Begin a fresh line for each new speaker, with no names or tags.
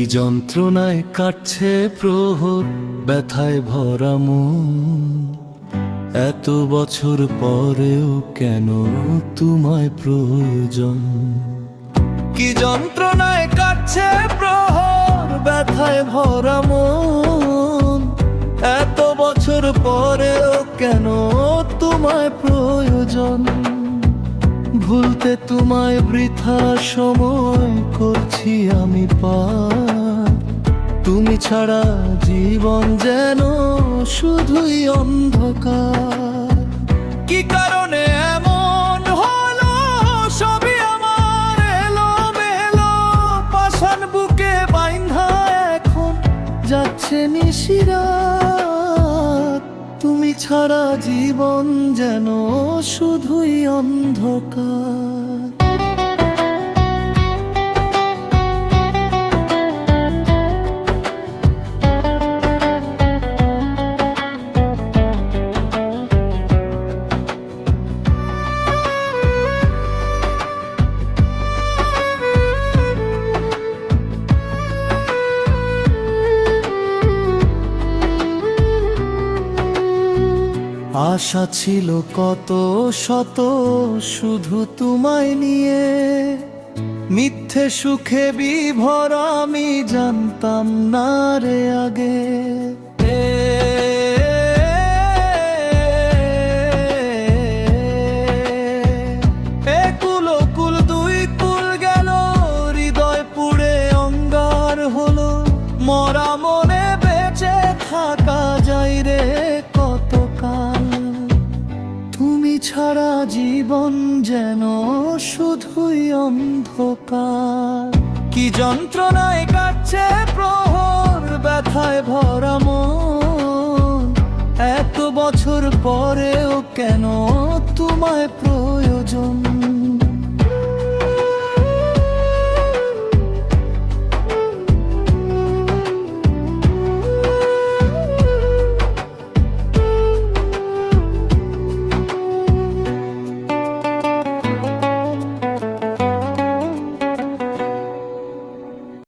যন্ত্রণায় কাটছে প্রহর, ব্যথায় ভরা মন। এত বছর পরেও কেন তোমায় প্রয়োজন? কি যন্ত্রণায় কাটছে প্রহর, ব্যথায় ভরা মন। এত বছর পরেও কেন তোমায় প্রয়োজন? ভুলতে তোমায় বৃথা সময় করছি আমি পার। তুমি ছাড়া জীবন যেন শুধুই অন্ধকার। কি কারণে এমন হলো, সবই আমার এলোমেলো। পাষাণ বুকে বাইন্ধা এখন যাচ্ছে নিশিরাত। তুমি ছাড়া জীবন যেন শুধুই অন্ধকার। আশা ছিল কত শত শুধু তোমায় নিয়ে, মিথ্যে সুখে বিভোর আমি জানতাম না রে আগে। একুল কুল দুই কুল গেল, হৃদয় পুড়ে অঙ্গার হলো। মরা মনে বেঁচে থাকা যায় রে কতকাল। তুমি ছাড়া জীবন যেন শুধুই অন্ধকার। কি যন্ত্রণায় কাটছে প্রহর, ব্যথায় ভরা মন। এত বছর পরেও কেন তোমায় প্রয়োজন?